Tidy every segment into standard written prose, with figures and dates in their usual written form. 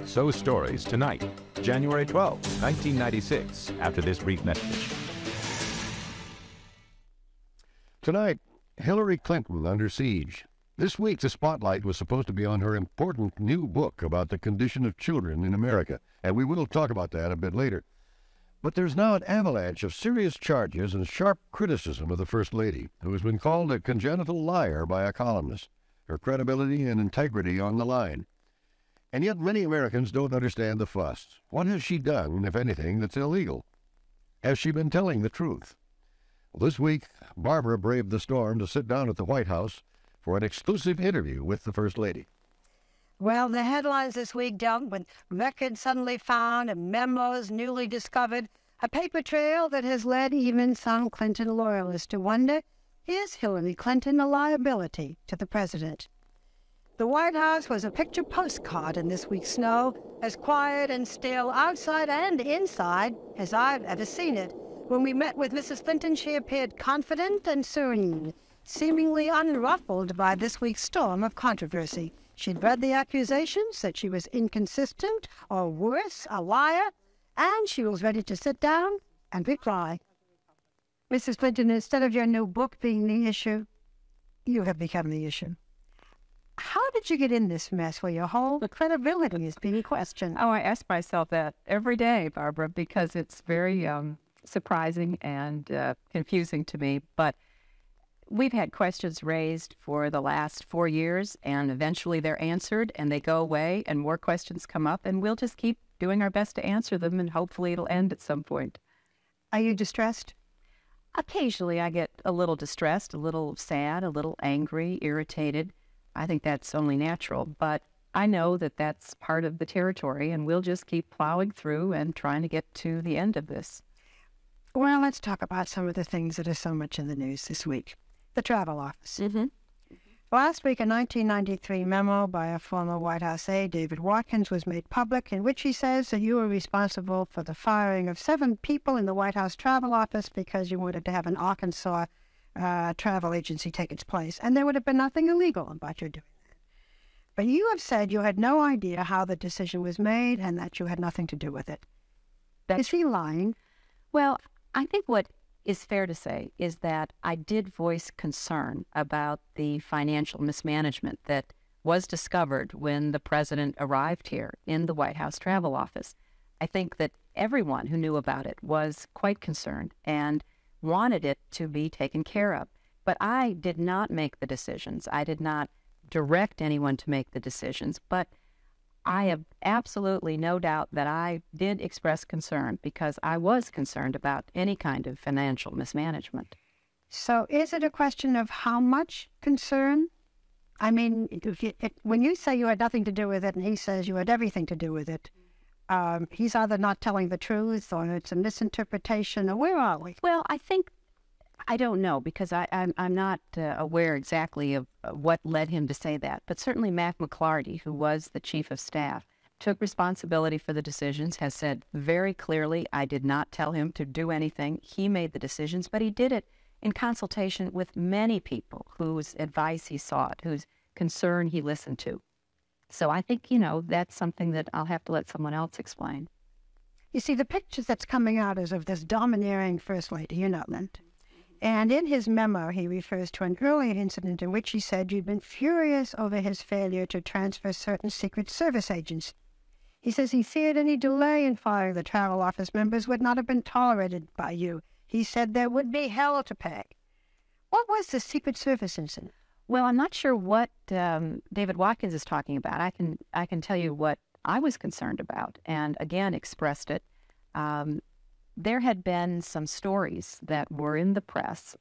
So Stories tonight, January 12, 1996, after this brief message. Tonight, Hillary Clinton under siege. This week, the spotlight was supposed to be on her important new book about the condition of children in America, and we will talk about that a bit later. But there's now an avalanche of serious charges and sharp criticism of the First Lady, who has been called a congenital liar by a columnist, her credibility and integrity on the line. And yet many Americans don't understand the fuss. What has she done, if anything, that's illegal? Has she been telling the truth? Well, this week, Barbara braved the storm to sit down at the White House for an exclusive interview with the First Lady. Well, the headlines this week dealt with records suddenly found and memos newly discovered, a paper trail that has led even some Clinton loyalists to wonder, is Hillary Clinton a liability to the president? The White House was a picture postcard in this week's snow, as quiet and still outside and inside as I've ever seen it. When we met with Mrs. Clinton, she appeared confident and serene, seemingly unruffled by this week's storm of controversy. She'd read the accusations that she was inconsistent, or worse, a liar, and she was ready to sit down and reply. Mrs. Clinton, instead of your new book being the issue, you have become the issue. How did you get in this mess where your whole credibility is being questioned? Oh, I ask myself that every day, Barbara, because it's very surprising and confusing to me. But we've had questions raised for the last 4 years, and eventually they're answered, and they go away, and more questions come up, and we'll just keep doing our best to answer them, and hopefully it'll end at some point. Are you distressed? Occasionally I get a little distressed, a little sad, a little angry, irritated. I think that's only natural, but I know that that's part of the territory, and we'll just keep plowing through and trying to get to the end of this. Well, let's talk about some of the things that are so much in the news this week. The travel office. Last week, a 1993 memo by a former White House aide, David Watkins, was made public, in which he says that you were responsible for the firing of 7 people in the White House travel office because you wanted to have an Arkansas travel agency take its place, and there would have been nothing illegal about your doing that. But you have said you had no idea how the decision was made and that you had nothing to do with it. Is he lying? Well, I think what is fair to say is that I did voice concern about the financial mismanagement that was discovered when the president arrived here in the White House travel office. I think that everyone who knew about it was quite concerned and wanted it to be taken care of. But I did not make the decisions. I did not direct anyone to make the decisions, but I have absolutely no doubt that I did express concern because I was concerned about any kind of financial mismanagement. So is it a question of how much concern? I mean, when you say you had nothing to do with it and he says you had everything to do with it, he's either not telling the truth or it's a misinterpretation, or where are we? Well, I don't know, because I'm not aware exactly of what led him to say that. But certainly Mac McClarty, who was the chief of staff, took responsibility for the decisions, has said very clearly, I did not tell him to do anything. He made the decisions, but he did it in consultation with many people whose advice he sought, whose concern he listened to. So I think, that's something that I'll have to let someone else explain. You see, the pictures that's coming out is of this domineering First Lady, Lynn. And in his memo, he refers to an earlier incident in which he said you'd been furious over his failure to transfer certain Secret Service agents. He says he feared any delay in firing the travel office members would not have been tolerated by you. He said there would be hell to pay. What was the Secret Service incident? Well, I'm not sure what David Watkins is talking about. I can tell you what I was concerned about, and again expressed it. There had been some stories that were in the press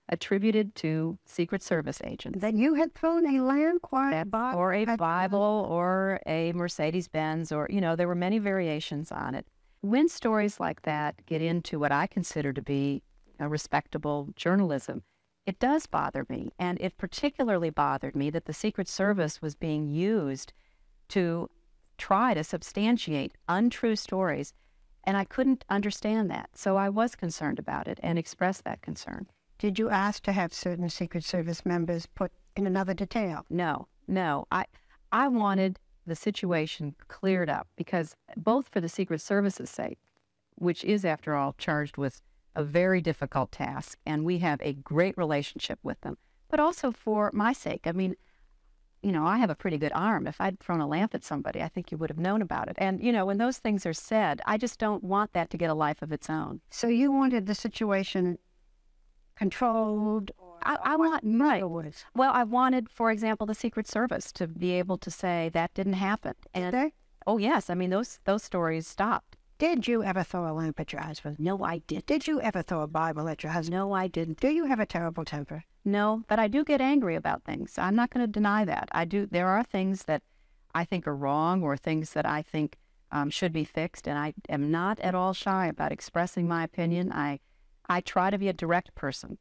attributed to Secret Service agents. That you had thrown a land-quiet Bible? Or a Bible, or a Mercedes-Benz, or, there were many variations on it. When stories like that get into what I consider to be a respectable journalism, it does bother me. And it particularly bothered me that the Secret Service was being used to try to substantiate untrue stories. And I couldn't understand that. So I was concerned about it and expressed that concern. Did you ask to have certain Secret Service members put in another detail? No. I wanted the situation cleared up, because both for the Secret Service's sake, which is, after all, charged with a very difficult task, and we have a great relationship with them, but also for my sake. I mean, you know, I have a pretty good arm. If I'd thrown a lamp at somebody, I think you would have known about it. And, you know, when those things are said, I just don't want that to get a life of its own. So you wanted the situation controlled? I want, right. Well, I wanted, for example, the Secret Service to be able to say that didn't happen. And, Did they? oh, yes. I mean, those stories stopped. Did you ever throw a lamp at your husband? No, I didn't. Did you ever throw a Bible at your husband? No, I didn't. Do you have a terrible temper? No, but I do get angry about things. I'm not going to deny that. I do. There are things that I think are wrong, or things that I think should be fixed, and I am not at all shy about expressing my opinion. I try to be a direct person,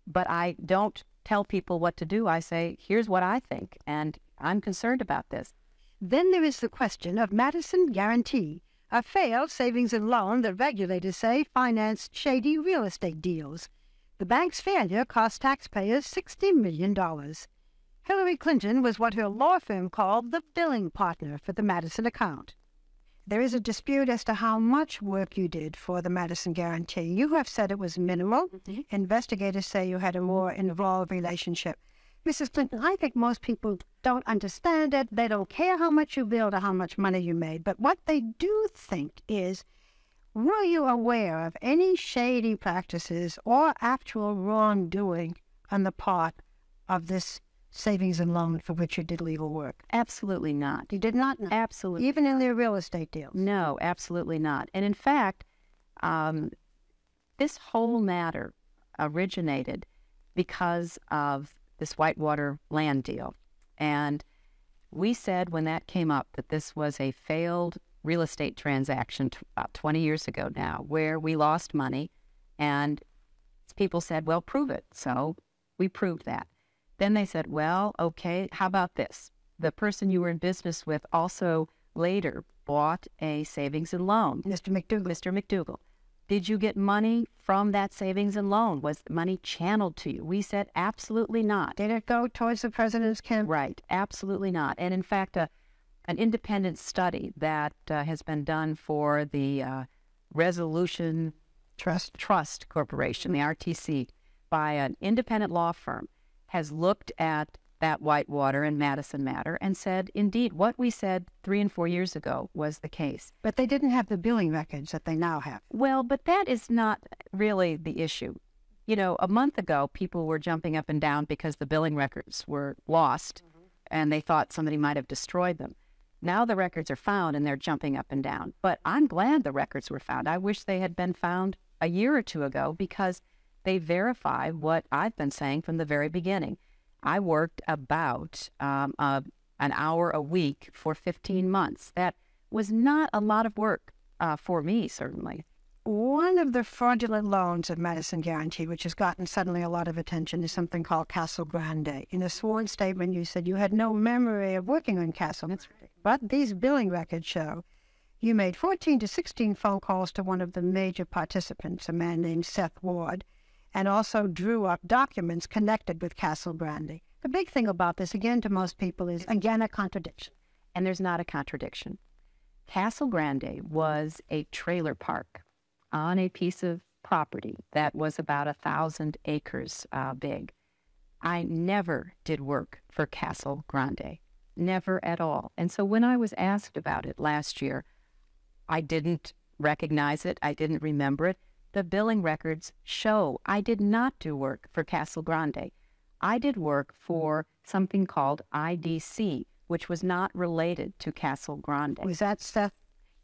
but I don't tell people what to do. I say, here's what I think, and I'm concerned about this. Then there is the question of Madison Guarantee, a failed savings and loan that regulators say financed shady real estate deals. The bank's failure cost taxpayers $60 million. Hillary Clinton was what her law firm called the billing partner for the Madison account. There is a dispute as to how much work you did for the Madison Guarantee. You have said it was minimal. Mm-hmm. Investigators say you had a more involved relationship. Mrs. Clinton, I think most people don't understand it. They don't care how much you billed or how much money you made. But what they do think is, were you aware of any shady practices or actual wrongdoing on the part of this savings and loan for which you did legal work? Absolutely not. You did not know? Absolutely. Even in their real estate deals? No, absolutely not. And in fact, this whole matter originated because of this Whitewater land deal. And we said when that came up that this was a failed real estate transaction about 20 years ago now, where we lost money, and people said, well, prove it. So we proved that. Then they said, well, okay, how about this? The person you were in business with also later bought a savings and loan. Mr. McDougal. Mr. McDougal. Did you get money from that savings and loan? Was the money channeled to you? We said absolutely not. Did it go towards the president's campaign? Right, absolutely not. And in fact, an independent study that has been done for the Resolution Trust Corporation, the RTC, by an independent law firm, has looked at that Whitewater and Madison matter and said, indeed, what we said 3 and 4 years ago was the case. But they didn't have the billing records that they now have. Well, but that is not really the issue. You know, a month ago, people were jumping up and down because the billing records were lost, and they thought somebody might have destroyed them. Now the records are found, and they're jumping up and down. But I'm glad the records were found. I wish they had been found a year or two ago, because they verify what I've been saying from the very beginning. I worked about an hour a week for 15 months. That was not a lot of work for me, certainly. One of the fraudulent loans of Madison Guarantee, which has gotten suddenly a lot of attention, is something called Castle Grande. In a sworn statement, you said you had no memory of working on Castle. That's right. But these billing records show you made 14 to 16 phone calls to one of the major participants, a man named Seth Ward, and also drew up documents connected with Castle Grande. The big thing about this, again, to most people, is, again, a contradiction. And there's not a contradiction. Castle Grande was a trailer park on a piece of property that was about 1,000 acres big. I never did work for Castle Grande, never at all. And so when I was asked about it last year, I didn't recognize it. I didn't remember it. The billing records show I did not do work for Castle Grande. I did work for something called IDC, which was not related to Castle Grande. Was that Seth?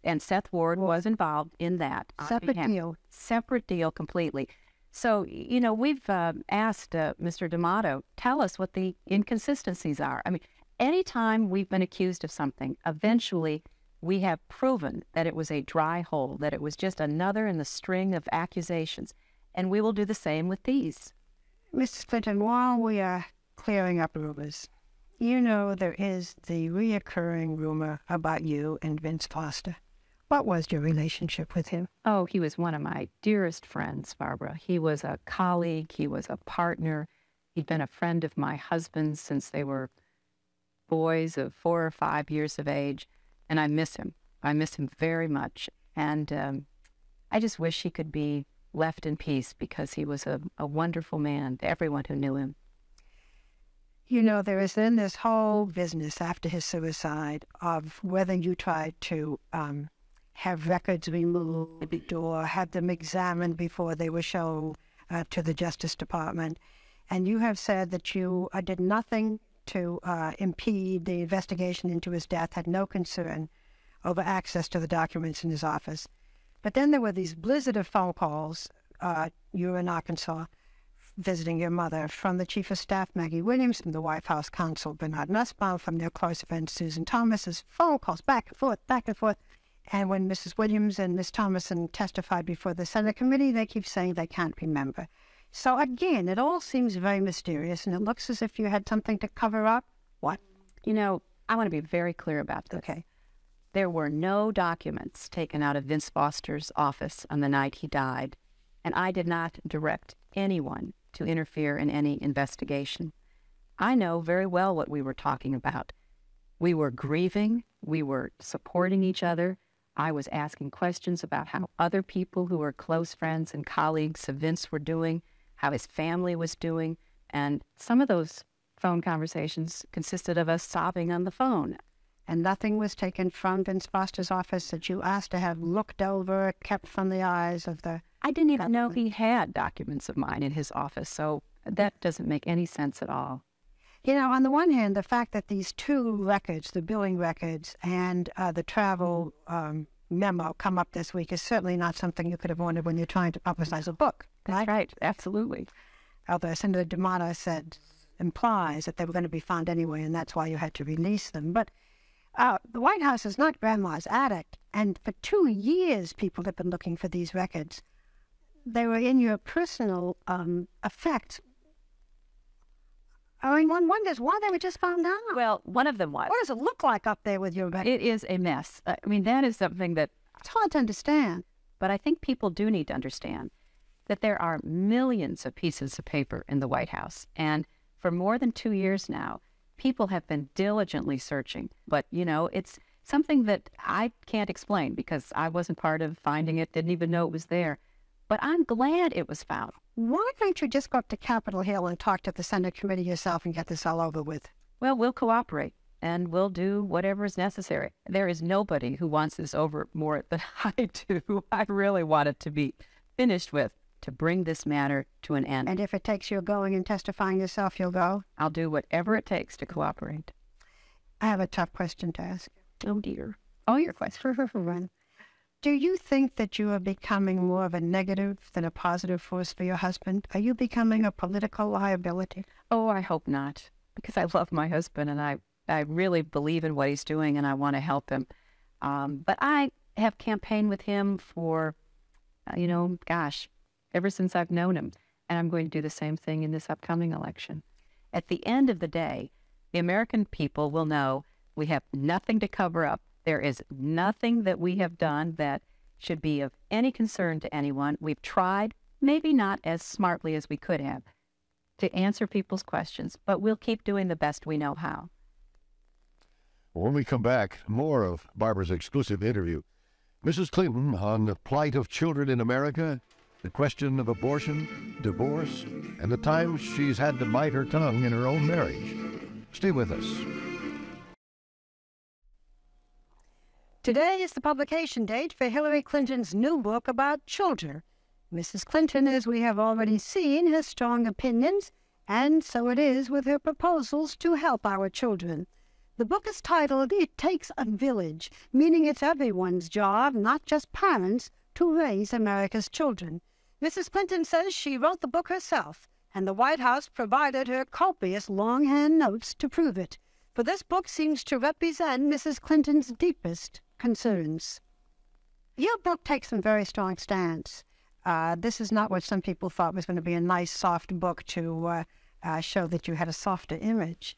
And Seth Ward was involved in that. Separate deal. Separate deal completely. So, you know, we've asked Mr. D'Amato, tell us what the inconsistencies are. I mean, anytime we've been accused of something, eventually we have proven that it was a dry hole, that it was just another in the string of accusations. And we will do the same with these. Mrs. Clinton, while we are clearing up rumors, you know there is the reoccurring rumor about you and Vince Foster. What was your relationship with him? Oh, he was one of my dearest friends, Barbara. He was a colleague. He was a partner. He'd been a friend of my husband's since they were boys of 4 or 5 years of age, and I miss him. I miss him very much. And I just wish he could be left in peace because he was a wonderful man to everyone who knew him. You know, there is then this whole business after his suicide of whether you tried to have records removed or have them examined before they were shown to the Justice Department. And you have said that you did nothing to impede the investigation into his death, had no concern over access to the documents in his office. But then there were these blizzard of phone calls, you were in Arkansas, visiting your mother, from the Chief of Staff, Maggie Williams, from the White House Counsel, Bernard Nussbaum, from their close friend, Susan Thomas's phone calls back and forth, back and forth. And when Mrs. Williams and Ms. Thomason testified before the Senate committee, they keep saying they can't remember. So again, it all seems very mysterious, and it looks as if you had something to cover up. What? You know, I want to be very clear about this. Okay. There were no documents taken out of Vince Foster's office on the night he died, and I did not direct anyone to interfere in any investigation. I know very well what we were talking about. We were grieving, we were supporting each other. I was asking questions about how other people who were close friends and colleagues of Vince were doing, how his family was doing, and some of those phone conversations consisted of us sobbing on the phone. And nothing was taken from Vince Foster's office that you asked to have looked over, kept from the eyes of the... I didn't even know he had documents of mine in his office, so that doesn't make any sense at all. You know, on the one hand, the fact that these two records, the billing records and the travel memo come up this week is certainly not something you could have wanted when you're trying to publicize a book. That's right, absolutely. Although Senator D'Amato implies that they were going to be found anyway, and that's why you had to release them. But the White House is not Grandma's attic, and for 2 years people have been looking for these records. They were in your personal effect. I mean, one wonders why they were just found out. Well, one of them was. What does it look like up there with your records? It is a mess. I mean, that is something that... It's hard to understand. But I think people do need to understand that there are millions of pieces of paper in the White House. And for more than 2 years now, people have been diligently searching. But, you know, it's something that I can't explain because I wasn't part of finding it, didn't even know it was there. But I'm glad it was found. Why don't you just go up to Capitol Hill and talk to the Senate committee yourself and get this all over with? Well, we'll cooperate, and we'll do whatever is necessary. There is nobody who wants this over more than I do. I really want it to be finished with, to bring this matter to an end. And if it takes you going and testifying yourself, you'll go? I'll do whatever it takes to cooperate. I have a tough question to ask. Oh, dear. Oh, your question. Do you think that you are becoming more of a negative than a positive force for your husband? Are you becoming a political liability? Oh, I hope not, because I love my husband and I really believe in what he's doing and I want to help him. But I have campaigned with him for, ever since I've known him. And I'm going to do the same thing in this upcoming election. At the end of the day, the American people will know we have nothing to cover up. There is nothing that we have done that should be of any concern to anyone. We've tried, maybe not as smartly as we could have, to answer people's questions, but we'll keep doing the best we know how. When we come back, more of Barbara's exclusive interview. Mrs. Clinton on the plight of children in America, the question of abortion, divorce, and the times she's had to bite her tongue in her own marriage. Stay with us. Today is the publication date for Hillary Clinton's new book about children. Mrs. Clinton, as we have already seen, has strong opinions, and so it is with her proposals to help our children. The book is titled, It Takes a Village, meaning it's everyone's job, not just parents, to raise America's children. Mrs. Clinton says she wrote the book herself, and the White House provided her copious longhand notes to prove it. For this book seems to represent Mrs. Clinton's deepest concerns. Your book takes some very strong stance. This is not what some people thought was going to be a nice, soft book to show that you had a softer image.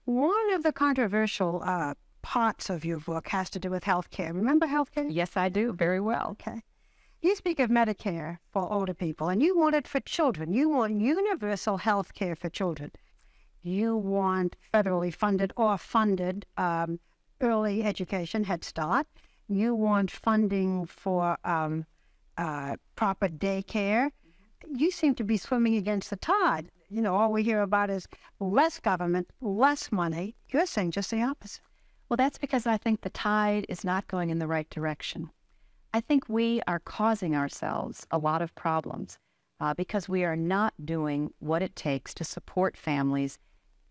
One of the controversial parts of your book has to do with health care. Remember health care? Yes, I do. Very well. Okay. You speak of Medicare for older people, and you want it for children. You want universal health care for children. You want federally funded or funded early education, Head Start. You want funding for proper daycare. You seem to be swimming against the tide. All we hear about is less government, less money. You're saying just the opposite. Well, that's because I think the tide is not going in the right direction. I think we are causing ourselves a lot of problems because we are not doing what it takes to support families.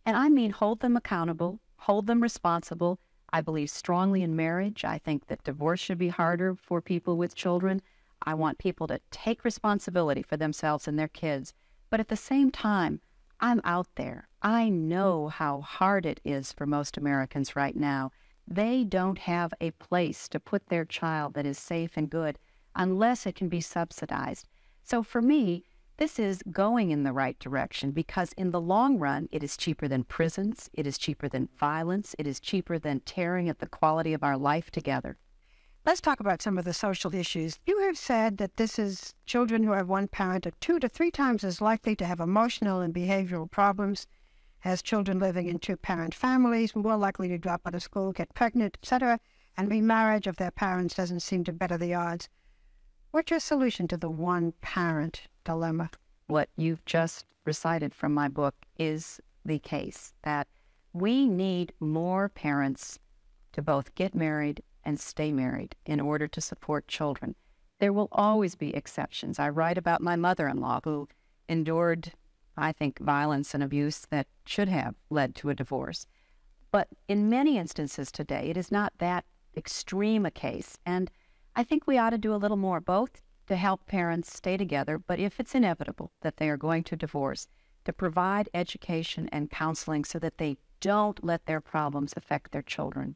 And I mean, hold them accountable, hold them responsible. I believe strongly in marriage. I think that divorce should be harder for people with children. I want people to take responsibility for themselves and their kids. But at the same time, I'm out there. I know how hard it is for most Americans right now. They don't have a place to put their child that is safe and good unless it can be subsidized. So for me, this is going in the right direction because in the long run, it is cheaper than prisons, it is cheaper than violence, it is cheaper than tearing at the quality of our life together. Let's talk about some of the social issues. You have said that this is children who have one parent are 2 to 3 times as likely to have emotional and behavioral problems as children living in 2-parent families, more likely to drop out of school, get pregnant, etc., and remarriage of their parents doesn't seem to better the odds. What's your solution to the one-parent dilemma? What you've just recited from my book is the case, that we need more parents to both get married and stay married in order to support children. There will always be exceptions. I write about my mother-in-law who endured, I think, violence and abuse that should have led to a divorce. But in many instances today, it is not that extreme a case. And I think we ought to do a little more, both to help parents stay together, but if it's inevitable that they are going to divorce, to provide education and counseling so that they don't let their problems affect their children.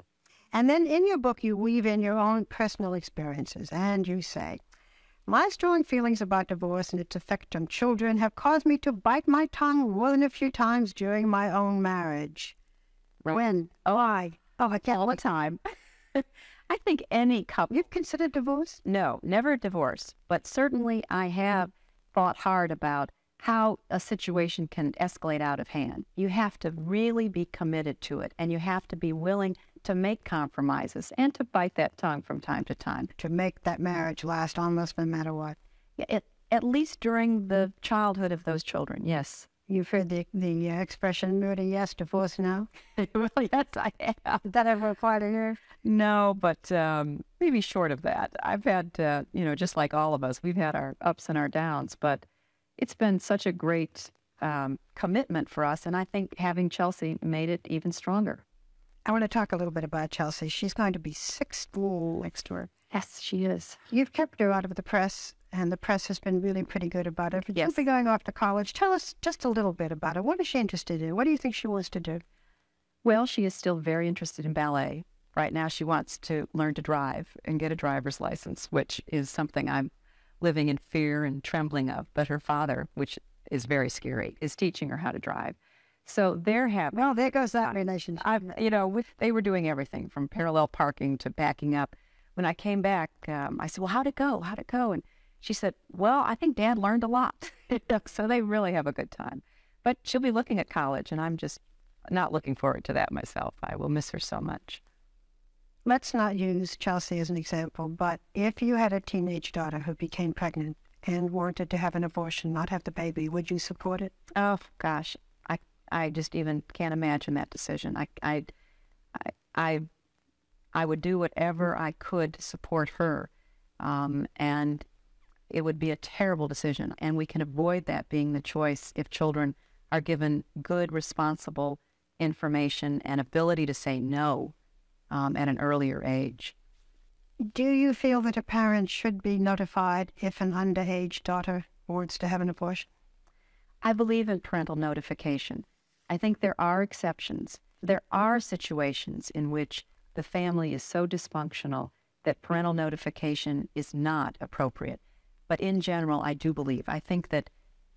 And then in your book, you weave in your own personal experiences, and you say, my strong feelings about divorce and its effect on children have caused me to bite my tongue more than a few times during my own marriage. Right. When? Why? Oh, I can't all the time. I think any couple... You've considered divorce? No, never divorce. But certainly I have thought hard about how a situation can escalate out of hand. You have to really be committed to it, and you have to be willing to make compromises and to bite that tongue from time to time. To make that marriage last almost no matter what. At least during the childhood of those children, yes. You've heard the expression, murder yes, divorce no? Well, yes, I have. Did that ever apply to you? No, but maybe short of that. I've had, just like all of us, we've had our ups and our downs, but it's been such a great commitment for us, and I think having Chelsea made it even stronger. I want to talk a little bit about Chelsea. She's going to be 16 next year. Yes, she is. You've kept her out of the press, and the press has been really pretty good about it. Yes. She'll be going off to college. Tell us just a little bit about her. What is she interested in? What do you think she wants to do? Well, she is still very interested in ballet. Right now, she wants to learn to drive and get a driver's license, which is something I'm living in fear and trembling of. But her father, which is very scary, is teaching her how to drive. So they're happy. Well, there goes that relationship. They were doing everything from parallel parking to backing up. When I came back, I said, well, how'd it go? How'd it go? And she said, well, I think Dad learned a lot. So they really have a good time. But she'll be looking at college, and I'm just not looking forward to that myself. I will miss her so much. Let's not use Chelsea as an example, but if you had a teenage daughter who became pregnant and wanted to have an abortion, not have the baby, would you support it? Oh, gosh. I just even can't imagine that decision. I would do whatever I could to support her, and it would be a terrible decision. And we can avoid that being the choice if children are given good, responsible information and ability to say no at an earlier age. Do you feel that a parent should be notified if an underage daughter wants to have an abortion? I believe in parental notification. I think there are exceptions. There are situations in which the family is so dysfunctional that parental notification is not appropriate. But in general, I do believe. I think that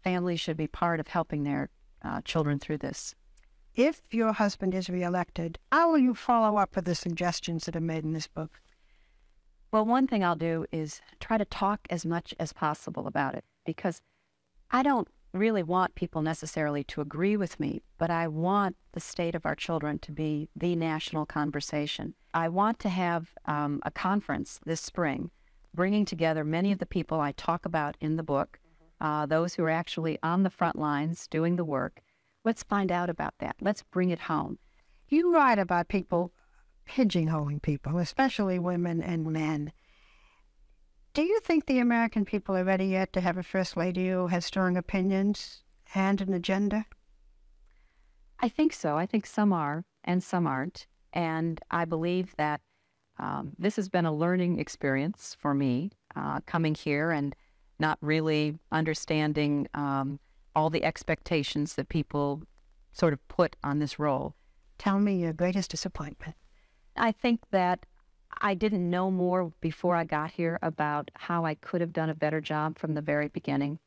families should be part of helping their children through this. If your husband is reelected, how will you follow up with the suggestions that are made in this book? Well, one thing I'll do is try to talk as much as possible about it, because I don't really want people necessarily to agree with me, but I want the state of our children to be the national conversation. I want to have a conference this spring, bringing together many of the people I talk about in the book, those who are actually on the front lines doing the work. Let's find out about that. Let's bring it home. You write about people pigeonholing people, especially women and men. Do you think the American people are ready yet to have a first lady who has strong opinions and an agenda? I think so. I think some are and some aren't. And I believe that this has been a learning experience for me, coming here and not really understanding all the expectations that people sort of put on this role. Tell me your greatest disappointment. I think that I didn't know more before I got here about how I could have done a better job from the very beginning.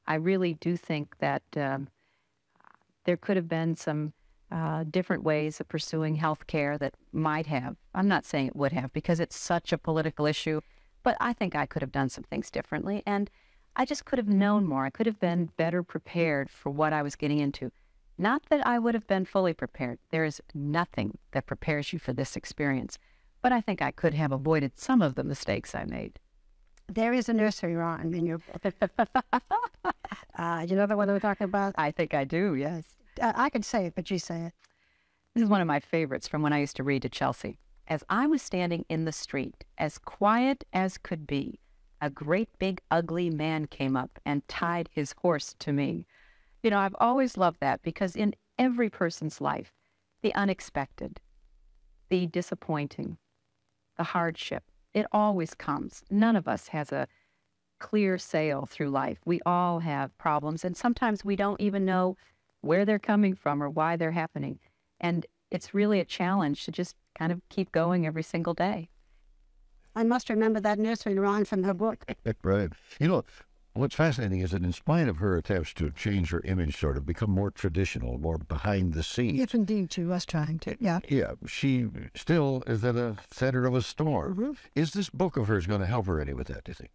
I really do think that there could have been some different ways of pursuing health care that might have. I'm not saying it would have because it's such a political issue, but I think I could have done some things differently. And I just could have known more. I could have been better prepared for what I was getting into. Not that I would have been fully prepared. There is nothing that prepares you for this experience. But I think I could have avoided some of the mistakes I made. There is a nursery rhyme in your book. You know the one we're talking about? I think I do, yes. I could say it, but you say it. This is one of my favorites from when I used to read to Chelsea. As I was standing in the street, as quiet as could be, a great big ugly man came up and tied his horse to me. You know, I've always loved that because in every person's life, the unexpected, the disappointing, the hardship, it always comes. None of us has a clear sail through life. We all have problems, and sometimes we don't even know where they're coming from or why they're happening. And it's really a challenge to just kind of keep going every single day. I must remember that nursery rhyme from her book. Right. You know, what's fascinating is that in spite of her attempts to change her image, sort of become more traditional, more behind the scenes. Yes, indeed, she was trying to, yeah. Yeah, she still is at the center of a storm. Mm-hmm. Is this book of hers going to help her any with that, do you think?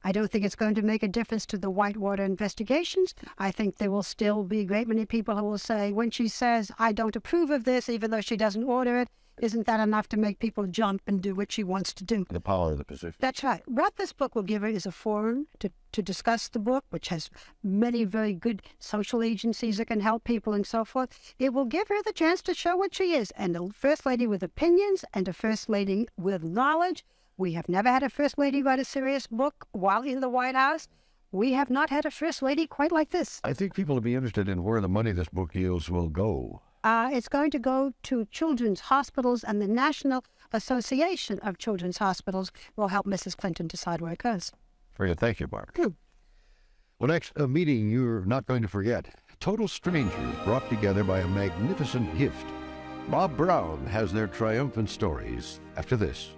I don't think it's going to make a difference to the Whitewater investigations. I think there will still be a great many people who will say, when she says, I don't approve of this, even though she doesn't order it, isn't that enough to make people jump and do what she wants to do? The power of the position. That's right. What this book will give her is a forum to discuss the book, which has many very good social agencies that can help people and so forth. It will give her the chance to show what she is, and a first lady with opinions and a first lady with knowledge. We have never had a first lady write a serious book while in the White House. We have not had a first lady quite like this. I think people will be interested in where the money this book yields will go. It's going to go to children's hospitals, and the National Association of Children's Hospitals will help Mrs. Clinton decide where it goes. Very good. Thank you, Mark. Good. Well, next, a meeting you're not going to forget. Total strangers brought together by a magnificent gift. Bob Brown has their triumphant stories after this.